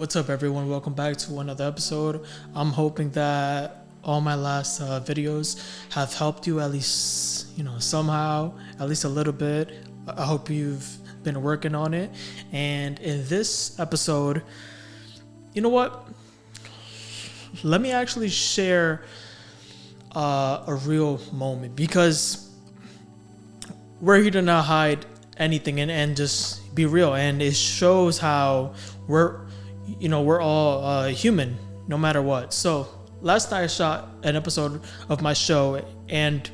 What's up, everyone? Welcome back to another episode. I'm hoping that all my last videos have helped you at least, somehow, at least a little bit. I hope you've been working on it. And in this episode, you know what? Let me actually share a real moment, because we're here to not hide anything and just be real. And it shows how we're all human no matter what. So last night I shot an episode of my show and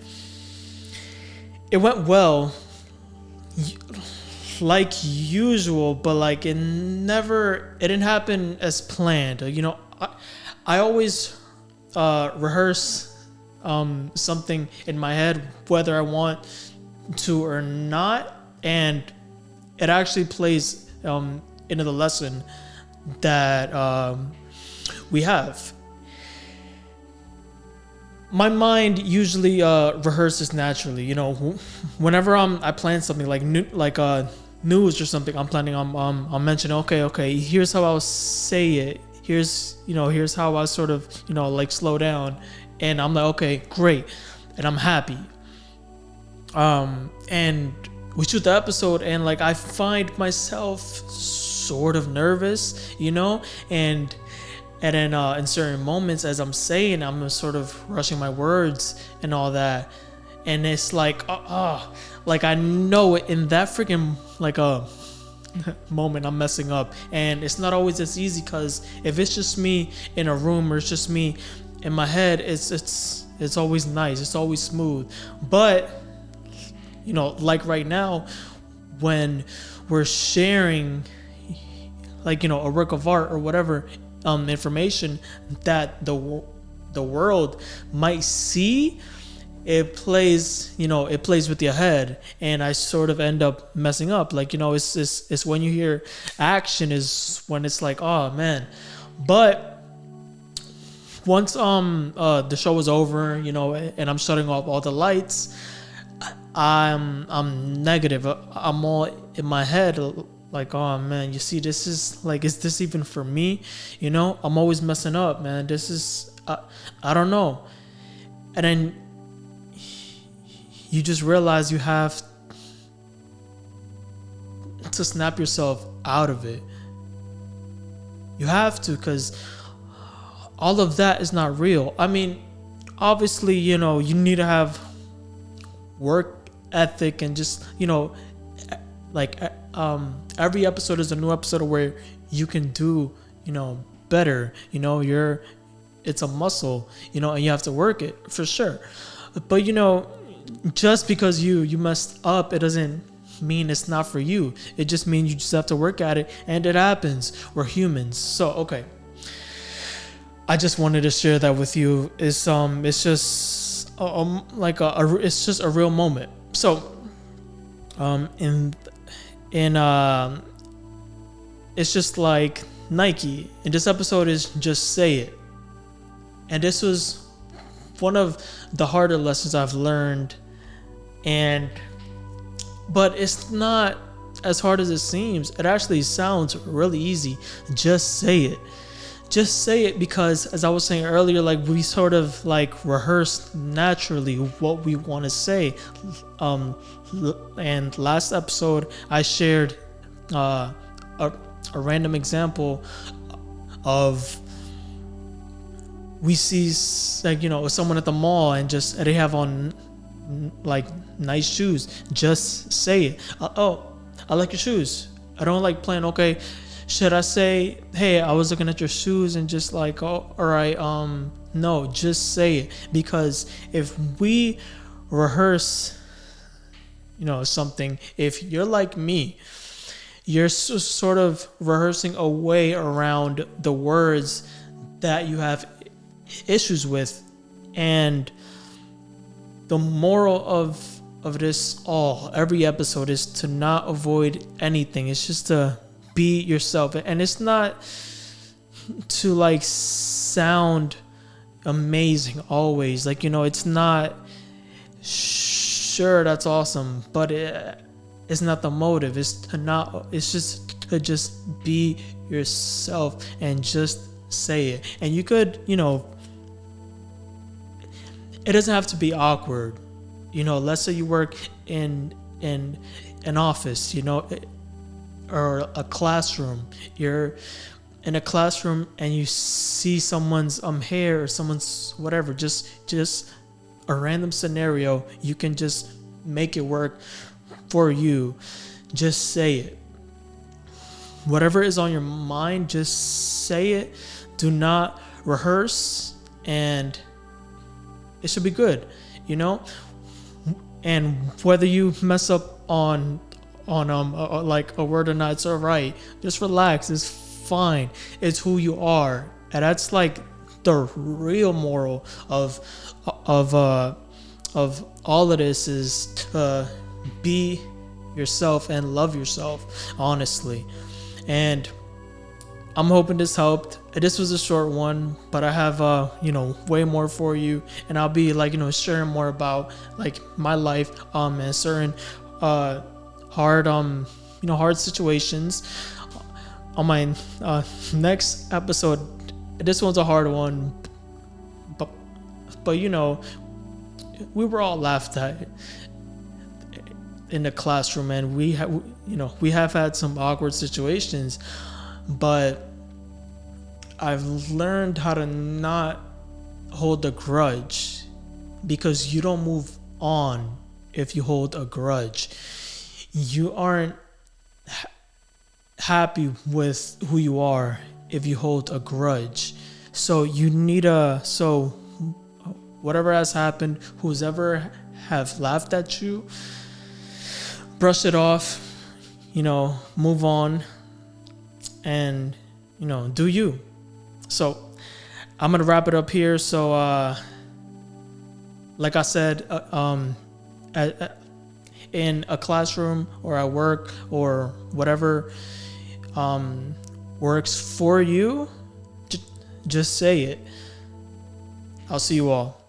it went well, like usual, but like it didn't happen as planned. I always rehearse something in my head, whether I want to or not, and it actually plays into the lesson that we have. My mind usually rehearses naturally. Whenever I plan something like news or something, I'm planning on mentioning, okay, here's how I'll say it. Here's how I sort of slow down, and I'm like, okay, great, and I'm happy. And we shoot the episode, and like I find myself sort of nervous, and then in certain moments as I'm saying, I'm sort of rushing my words and all that, and it's like like I know it in that freaking moment I'm messing up. And it's not always as easy, because if it's just me in a room or it's just me in my head, it's always nice, it's always smooth. But like right now, when we're sharing a work of art or whatever, information that the world might see, it plays with your head, and I sort of end up messing up. It's when you hear action is when it's like, oh man. But once the show was over, and I'm shutting off all the lights, I'm negative. I'm all in my head, like, oh man, you see, this is like, is this even for me? I'm always messing up, man. This is I don't know. And then you just realize you have to snap yourself out of it. You have to, because all of that is not real. I mean, obviously, you need to have work ethic, and just every episode is a new episode where you can do better. It's a muscle, and you have to work it for sure. But just because you messed up, it doesn't mean it's not for you. It just means you just have to work at it, and it happens. We're humans. So okay, I just wanted to share that with you. It's just it's just a real moment. So it's just like Nike, and this episode is just say it. And this was one of the harder lessons I've learned, but it's not as hard as it seems. It actually sounds really easy. Just say it. Just say it, because as I was saying earlier, we sort of rehearse naturally what we want to say. And last episode I shared a random example of, we see someone at the mall and just they have on nice shoes. Just say it. Oh, I like your shoes. I don't like playing. Okay, should I say, hey, I was looking at your shoes, and just oh, all right, no, just say it. Because if we rehearse something, if you're like me, you're sort of rehearsing a way around the words that you have issues with. And the moral of this every episode is to not avoid anything. It's just to be yourself. And it's not to sound amazing always. It's not, sure, that's awesome, but it's not the motive. It's just to be yourself and just say it. And you could, it doesn't have to be awkward. Let's say you work in an office, or a classroom. You're in a classroom and you see someone's hair or someone's whatever, just a random scenario. You can just make it work for you. Just say it. Whatever is on your mind, just say it. Do not rehearse, and it should be good, and whether you mess up on like a word or not, it's all right. Just relax. It's fine. It's who you are, and that's like the real moral of all of this, is to be yourself and love yourself, honestly. And I'm hoping this helped. This was a short one, but I have way more for you, and I'll be sharing more about my life and certain hard situations on my next episode. This one's a hard one, but we were all laughed at in the classroom, and we have had some awkward situations, but I've learned how to not hold a grudge, because you don't move on if you hold a grudge. You aren't happy with who you are if you hold a grudge. So you need whatever has happened, who's ever have laughed at you, brush it off, move on, and do you. So I'm gonna wrap it up here. So like I said, in a classroom or at work or whatever works for you, just say it. I'll see you all.